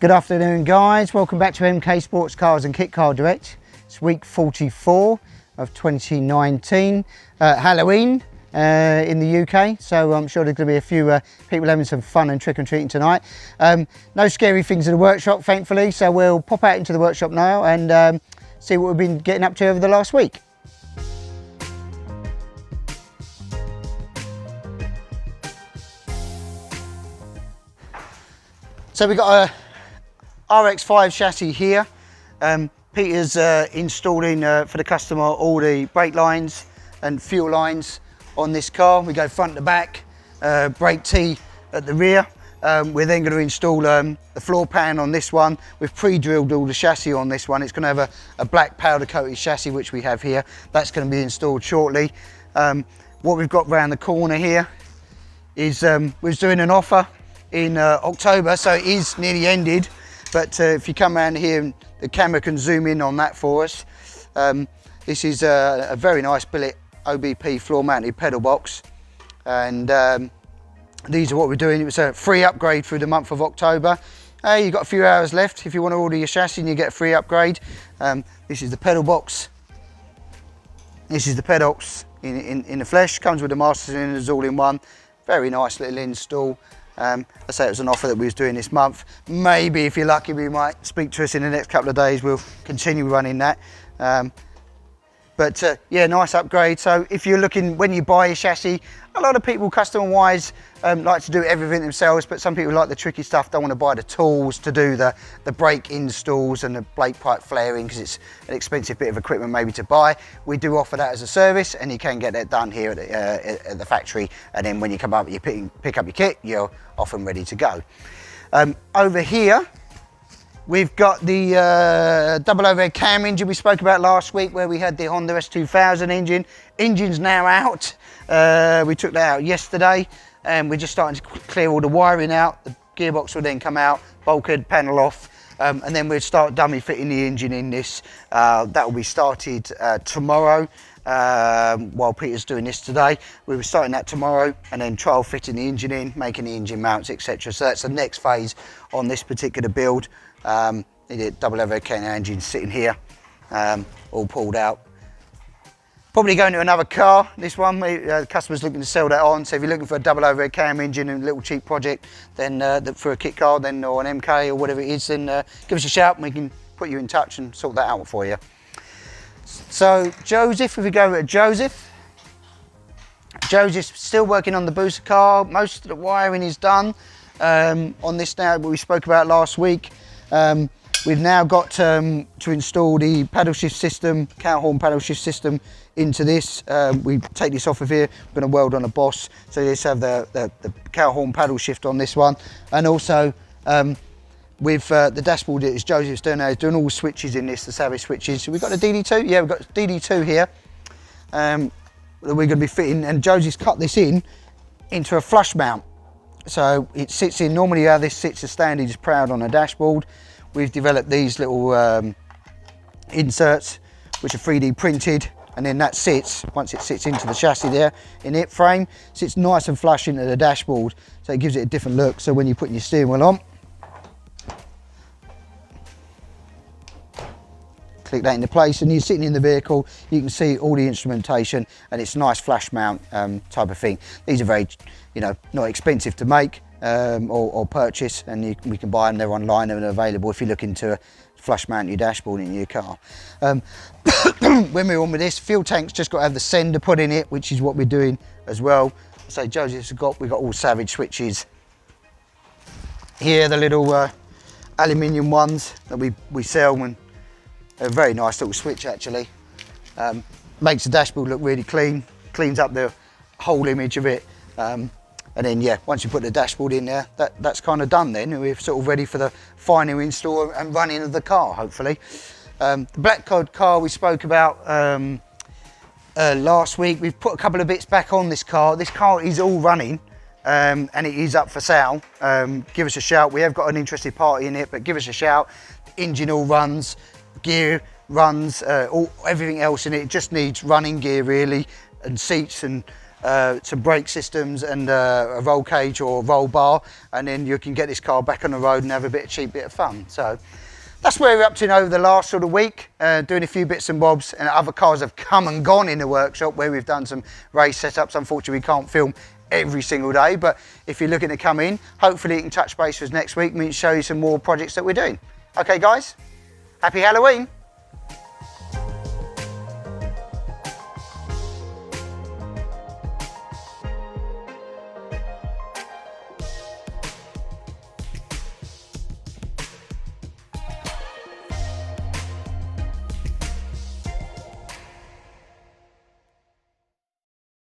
Good afternoon guys, welcome back to MK Sportscars and Kit Car Direct. It's week 44 of 2019, Halloween in the UK, so I'm sure there's going to be a few people having some fun and trick and treating tonight. No scary things in the workshop thankfully, so we'll pop out into the workshop now and see what we've been getting up to over the last week. So we've got a RX5 chassis here. Peter's installing for the customer all the brake lines and fuel lines on this car. We go front to back, brake T at the rear. We're then going to install the floor pan on this one. We've pre-drilled all the chassis on this one. It's going to have a black powder coated chassis which we have here. That's going to be installed shortly. What we've got round the corner here is we're doing an offer in October, so it is nearly ended. But if you come around here, the camera can zoom in on that for us. This is a very nice billet OBP floor mounted pedal box. And these are what we're doing. It was a free upgrade through the month of October. You've got a few hours left. If you want to order your chassis and you get a free upgrade. This is the pedal box. This is the pedals in the flesh. Comes with the master cylinders all in one. Very nice little install. I say it was an offer that we was doing this month. Maybe if you're lucky, we might speak to us in the next couple of days. We'll continue running that. Yeah, nice upgrade. So if you're looking, when you buy a chassis, a lot of people customer-wise like to do everything themselves, but some people like the tricky stuff, don't want to buy the tools to do the brake installs and the brake pipe flaring because it's an expensive bit of equipment maybe to buy. We do offer that as a service and you can get that done here at the factory, and then when you come up, you pick up your kit, you're off and ready to go. Over here, we've got the double overhead cam engine we spoke about last week, where we had the Honda S2000 engine. Engine's now out. We took that out yesterday and we're just starting to clear all the wiring out. The gearbox will then come out, bulkhead panel off, and then we'll start dummy fitting the engine in this. That will be started tomorrow. While Peter's doing this today, we were starting that tomorrow and then trial fitting the engine in, making the engine mounts, etc. So that's the next phase on this particular build. The double overhead cam engine sitting here, all pulled out. Probably going to another car, this one. The customer's looking to sell that on, so if you're looking for a double overhead cam engine and a little cheap project, then for a kit car, then or an MK or whatever it is, then give us a shout and we can put you in touch and sort that out for you. So Joseph, if we go to Joseph's still working on the booster car. Most of the wiring is done on this now, what we spoke about last week. We've now got to install the paddle shift system, cow horn paddle shift system into this. We take this off of here, we're going to weld on a boss, so let's have the cow horn paddle shift on this one. And also with the dashboard that is Joseph's doing now, he's doing all the switches in this, the savvy switches. So we've got the DD2, yeah, we've got DD2 here that we're going to be fitting, and Joseph's cut this into a flush mount. So it sits in, normally how this sits as standard is proud on a dashboard. We've developed these little inserts which are 3D printed, and then that sits, once it sits into the chassis there, in it frame, sits nice and flush into the dashboard. So it gives it a different look. So when you're putting your steering wheel on, click that into place and you're sitting in the vehicle, you can see all the instrumentation and it's nice flash mount type of thing. These are very, not expensive to make or purchase, and we can buy them, they're online and available if you're looking to flush mount your dashboard in your car. When we're on with this, fuel tank's just got to have the sender put in it, which is what we're doing as well. So Joseph's we've got all Savage switches here, the little aluminium ones that we sell, and a very nice little switch actually. Makes the dashboard look really clean, cleans up the whole image of it. And then yeah, once you put the dashboard in there, that's kind of done then. We're sort of ready for the final install and running of the car, hopefully. The black code car we spoke about last week, we've put a couple of bits back on this car. This car is all running and it is up for sale. Give us a shout. We have got an interested party in it, but give us a shout. The engine all runs, gear runs, everything else in it. It just needs running gear really, and seats and some brake systems and a roll cage or roll bar, and then you can get this car back on the road and have a cheap bit of fun. So that's where we're up to over the last sort of week, doing a few bits and bobs, and other cars have come and gone in the workshop where we've done some race setups. Unfortunately, we can't film every single day, but if you're looking to come in, hopefully you can touch base with us next week and we can show you some more projects that we're doing. Okay guys, happy Halloween.